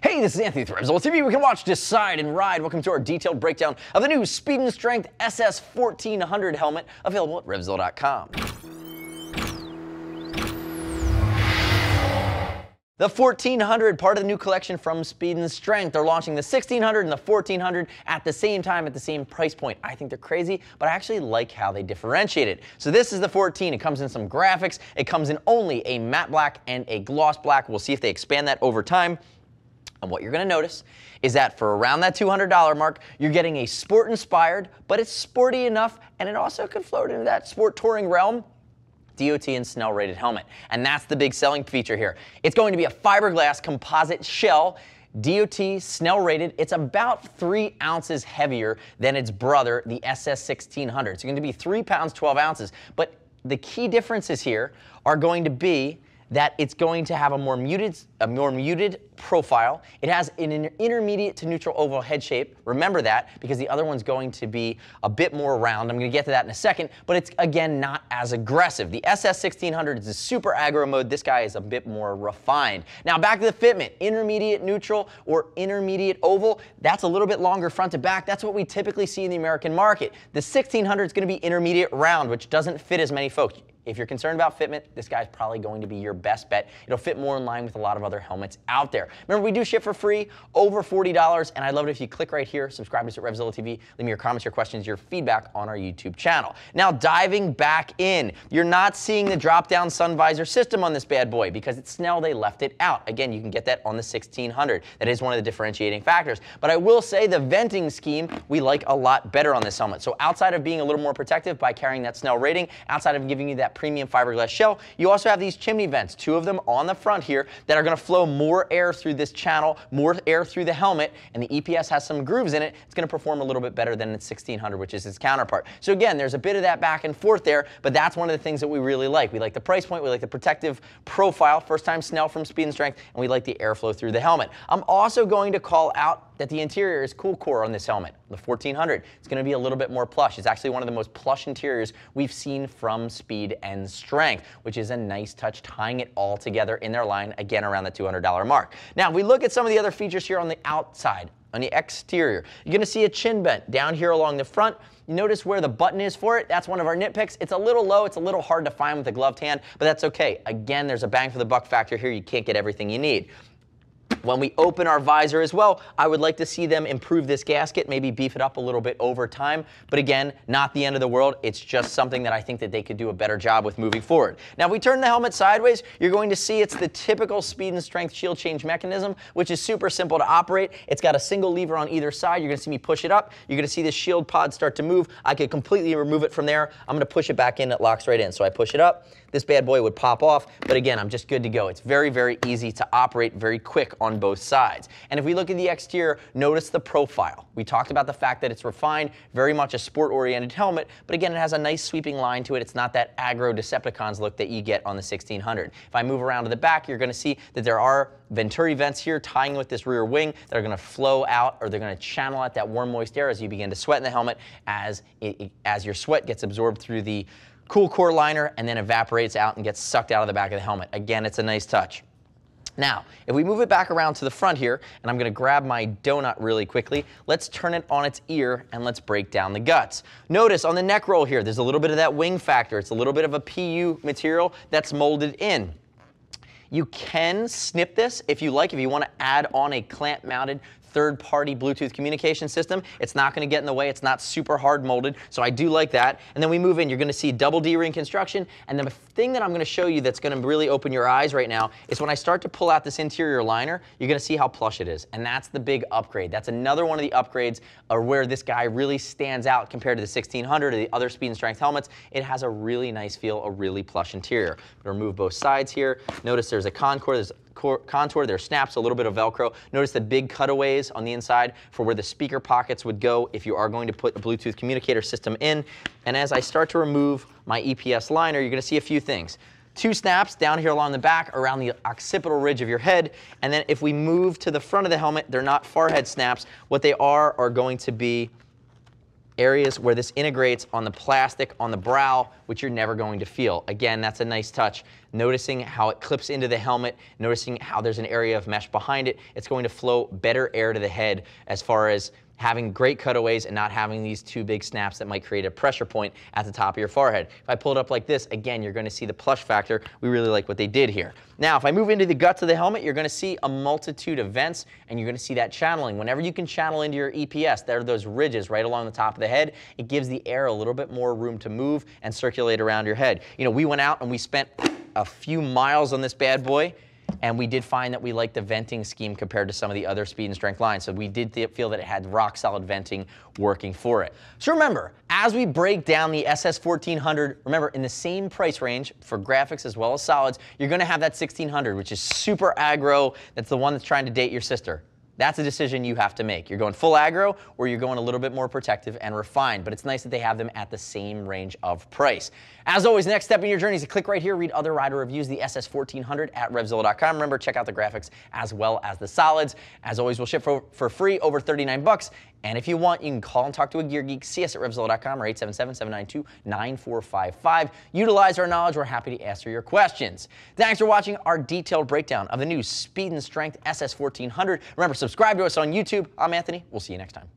Hey, this is Anthony with Revzilla TV. We can watch, decide, and ride. Welcome to our detailed breakdown of the new Speed and Strength SS 1400 helmet, available at Revzilla.com. The 1400, part of the new collection from Speed and Strength. They're launching the 1600 and the 1400 at the same time, at the same price point. I think they're crazy, but I actually like how they differentiate it. So this is the 14. It comes in some graphics. It comes in only a matte black and a gloss black. We'll see if they expand that over time. And what you're going to notice is that for around that $200 mark, you're getting a sport-inspired, but it's sporty enough, and it also can float into that sport touring realm, DOT and Snell rated helmet. And that's the big selling feature here. It's going to be a fiberglass composite shell, DOT Snell rated. It's about 3 ounces heavier than its brother, the SS 1600. It's going to be 3 pounds, 12 ounces. But the key differences here are going to be that it's going to have a more muted profile. It has an intermediate to neutral oval head shape. Remember that, because the other one's going to be a bit more round. I'm going to get to that in a second, but it's, again, not as aggressive. The SS 1600 is a super aggro mode. This guy is a bit more refined. Now, back to the fitment. Intermediate neutral or intermediate oval, that's a little bit longer front to back. That's what we typically see in the American market. The 1600 is going to be intermediate round, which doesn't fit as many folks. If you're concerned about fitment, this guy's probably going to be your best bet. It'll fit more in line with a lot of other helmets out there. Remember, we do ship for free, over $40, and I'd love it if you click right here, subscribe to us at Revzilla TV, leave me your comments, your questions, your feedback on our YouTube channel. Now, diving back in, you're not seeing the drop-down sun visor system on this bad boy because it's Snell, they left it out. Again, you can get that on the 1600. That is one of the differentiating factors. But I will say the venting scheme we like a lot better on this helmet. So outside of being a little more protective by carrying that Snell rating, outside of giving you that premium fiberglass shell, you also have these chimney vents, 2 of them on the front here, that are going to flow more air through this channel, more air through the helmet, and the EPS has some grooves in it. It's going to perform a little bit better than its 1600, which is its counterpart. So again, there's a bit of that back and forth there, but that's one of the things that we really like. We like the price point, we like the protective profile, first time Snell from Speed and Strength, and we like the airflow through the helmet. I'm also going to call out that the interior is cool core on this helmet. The 1400, it's going to be a little bit more plush. It's actually one of the most plush interiors we've seen from Speed and Strength, which is a nice touch, tying it all together in their line, again, around the $200 mark. Now, if we look at some of the other features here on the outside, on the exterior, you're going to see a chin vent down here along the front. You notice where the button is for it. That's one of our nitpicks. It's a little low. It's a little hard to find with a gloved hand, but that's okay. Again, there's a bang for the buck factor here. You can't get everything you need. When we open our visor as well, I would like to see them improve this gasket, maybe beef it up a little bit over time. But again, not the end of the world. It's just something that I think that they could do a better job with moving forward. Now, if we turn the helmet sideways, you're going to see it's the typical Speed and Strength shield change mechanism, which is super simple to operate. It's got a single lever on either side. You're going to see me push it up. You're going to see this shield pod start to move. I could completely remove it from there. I'm going to push it back in. It locks right in. So I push it up. This bad boy would pop off. But again, I'm just good to go. It's very, very easy to operate, very quick on both sides. And if we look at the exterior, notice the profile. We talked about the fact that it's refined, very much a sport-oriented helmet, but again, it has a nice sweeping line to it. It's not that aggro Decepticons look that you get on the 1600. If I move around to the back, you're going to see that there are Venturi vents here tying with this rear wing that are going to flow out, or they're going to channel out that warm, moist air as you begin to sweat in the helmet, as your sweat gets absorbed through the cool core liner and then evaporates out and gets sucked out of the back of the helmet. Again, it's a nice touch. Now, if we move it back around to the front here, and I'm going to grab my donut really quickly, let's turn it on its ear and let's break down the guts. Notice on the neck roll here, there's a little bit of that wing factor. It's a little bit of a PU material that's molded in. You can snip this if you like, if you want to add on a clamp-mounted third-party Bluetooth communication system. It's not going to get in the way. It's not super hard molded, so I do like that. And then we move in. You're going to see double D-ring construction. And the thing that I'm going to show you that's going to really open your eyes right now is when I start to pull out this interior liner, you're going to see how plush it is. And that's the big upgrade. That's another one of the upgrades where this guy really stands out compared to the 1600 or the other Speed and Strength helmets. It has a really nice feel, a really plush interior. I'm going to remove both sides here. Notice there's a contour. There's snaps, a little bit of Velcro. Notice the big cutaways on the inside for where the speaker pockets would go if you are going to put a Bluetooth communicator system in. And as I start to remove my EPS liner, you're going to see a few things. 2 snaps down here along the back around the occipital ridge of your head. And then if we move to the front of the helmet, they're not forehead snaps. What they are going to be areas where this integrates on the plastic, on the brow, which you're never going to feel. Again, that's a nice touch. Noticing how it clips into the helmet, noticing how there's an area of mesh behind it. It's going to flow better air to the head as far as having great cutaways and not having these two big snaps that might create a pressure point at the top of your forehead. If I pull it up like this, again, you're going to see the plush factor. We really like what they did here. Now, if I move into the guts of the helmet, you're going to see a multitude of vents, and you're going to see that channeling. Whenever you can channel into your EPS, there are those ridges right along the top of the head. It gives the air a little bit more room to move and circulate around your head. You know, we went out and we spent a few miles on this bad boy, and we did find that we liked the venting scheme compared to some of the other Speed and Strength lines. So we did feel that it had rock solid venting working for it. So remember, as we break down the SS1400, remember in the same price range for graphics as well as solids, you're going to have that 1600, which is super aggro. That's the one that's trying to date your sister. That's a decision you have to make. You're going full aggro or you're going a little bit more protective and refined, but it's nice that they have them at the same range of price. As always, next step in your journey is to click right here, read other rider reviews, the SS1400 at RevZilla.com. Remember, check out the graphics as well as the solids. As always, we'll ship for free over 39 bucks. And if you want, you can call and talk to a Gear Geek. See us at RevZilla.com or 877-792-9455. Utilize our knowledge. We're happy to answer your questions. Thanks for watching our detailed breakdown of the new Speed and Strength SS1400. Remember, subscribe to us on YouTube. I'm Anthony. We'll see you next time.